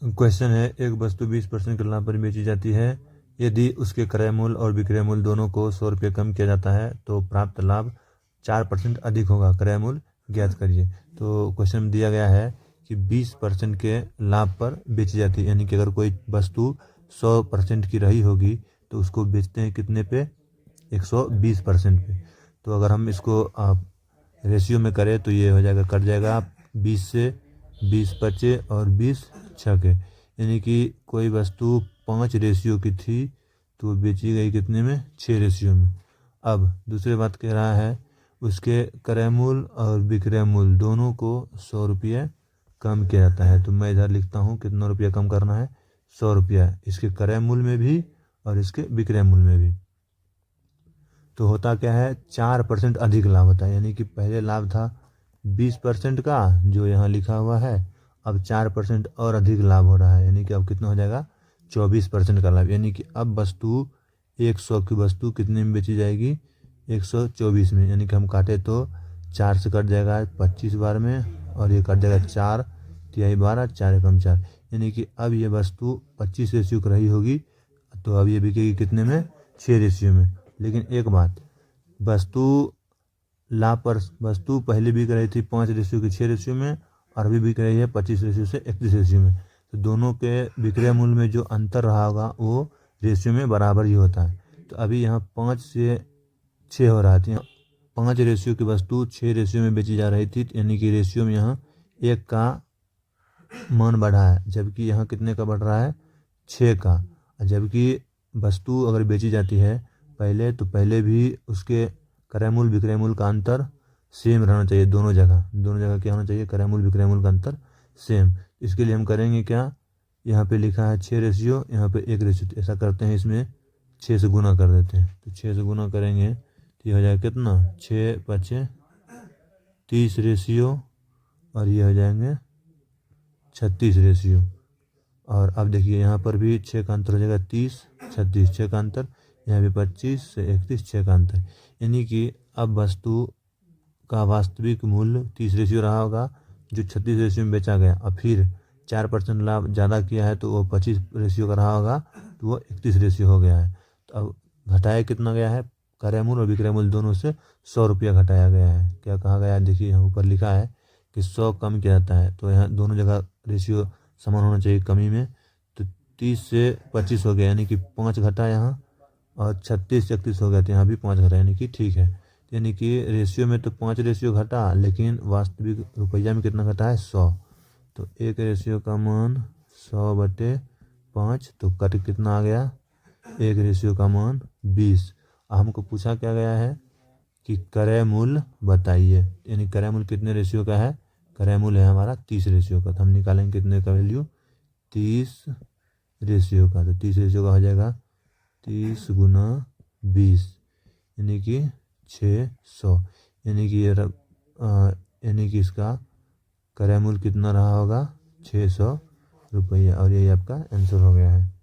Question है, एक वस्तु 20% के लाभ पर बेची जाती है। यदि उसके क्रय मूल्य और विक्रय मूल्य दोनों को 100 रुपये कम किया जाता है तो प्राप्त लाभ 4% अधिक होगा। क्रय मूल्य ज्ञात करिए। तो क्वेश्चन में दिया गया है कि 20% के लाभ पर बेची जाती है, यानी कि अगर कोई वस्तु 100% की रही होगी तो उसको बेचते हैं कितने पे, 120% पे। तो अगर हम इसको रेशियो में करें तो ये हो जाएगा, कट जाएगा 20 से 20 बचे और 20 छके, यानी कि कोई वस्तु 5 रेशियो की थी तो बेची गई कितने में, 6 रेशियो में। अब दूसरी बात कह रहा है उसके क्रय मूल्य और विक्रय मूल्य दोनों को 100 रुपये कम किया जाता है। तो मैं इधर लिखता हूँ कितना रुपया कम करना है, 100 रुपया, इसके क्रय मूल्य में भी और इसके विक्रय मूल्य में भी। तो होता क्या है, 4% अधिक लाभ होता है, यानी कि पहले लाभ था 20% का जो यहाँ लिखा हुआ है, अब 4% और अधिक लाभ हो रहा है, यानी कि अब कितना हो जाएगा, 24% का लाभ। यानी कि अब वस्तु 100 की वस्तु कितने में बेची जाएगी, 124 में। यानी कि हम काटे तो 4 से कट जाएगा 25 बार में और ये कट जाएगा 4 तिहाई 12, 4 एकम 4, यानी कि अब ये वस्तु 25 रेशियो की रही होगी तो अब ये बिकेगी कितने में, 6 रेशियो में। लेकिन एक बात, वस्तु पहले बिक रही थी 5 रेशियो की 6 रेशियो में और अभी बिक रही है 25 रेशियो से 31 रेशियो में। तो दोनों के विक्रय मूल्य में जो अंतर रहा होगा वो रेशियो में बराबर ही होता है। तो अभी यहाँ 5 से 6 हो रहा था, 5 रेशियो की वस्तु 6 रेशियो में बेची जा रही थी, यानी कि रेशियो में यहाँ 1 का मान बढ़ा है, जबकि यहाँ कितने का बढ़ रहा है, 6 का। जबकि वस्तु अगर बेची जाती है पहले तो पहले भी उसके क्रय मूल्य विक्रय मूल्य का अंतर सेम रहना चाहिए, दोनों जगह क्या होना चाहिए, क्रय मूल्य विक्रय मूल्य का अंतर सेम। इसके लिए हम करेंगे क्या, यहाँ पे लिखा है 6 रेशियो, यहाँ पे 1 रेशियो, तो ऐसा करते हैं इसमें 6 से गुना कर देते हैं। तो 6 से गुना करेंगे तो ये हो जाएगा कितना, 6 5 30 रेशियो और ये हो जाएंगे 36 रेशियो। और अब देखिए यहाँ पर भी 6 का अंतर हो जाएगा, 30 36 6 का अंतर, यहाँ भी 25 से 31 6 का अंतर, यानी कि अब वस्तु का वास्तविक मूल्य 30 रेशियो रहा होगा जो 36 रेशियो में बेचा गया, और फिर 4% लाभ ज़्यादा किया है तो वो 25 रेशियो का रहा होगा तो वो 31 रेशियो हो गया है। तो अब घटाया कितना गया है, क्रय मूल्य और विक्रय मूल्य दोनों से 100 रुपया घटाया गया है। क्या कहा गया है, देखिए यहाँ ऊपर लिखा है कि 100 कम किया जाता है, तो यहाँ दोनों जगह रेशियो समान होना चाहिए कमी में। तो 30 से 25 हो गया, यानी कि 5 घटा यहाँ, और 36 से 31 हो गया तो यहाँ भी 5 घटा, यानी कि ठीक है। यानी कि रेशियो में तो 5 रेशियो घटा, लेकिन वास्तविक रुपया में कितना घटा है, 100। तो 1 रेशियो का मान 100/5, तो कट कितना आ गया, 1 रेशियो का मान 20। हमको पूछा क्या गया है कि क्रय मूल्य बताइए, यानी क्रय मूल्य कितने रेशियो का है, क्रय मूल्य है हमारा 30 रेशियो का। तो हम निकालेंगे कितने का वैल्यू, 30 रेशियो का। तो 30 रेशियो का हो जाएगा 30 गुना 20, यानी कि 600, यानी कि इसका क्रय मूल्य कितना रहा होगा, 600 रुपया। और यही आपका आंसर हो गया है।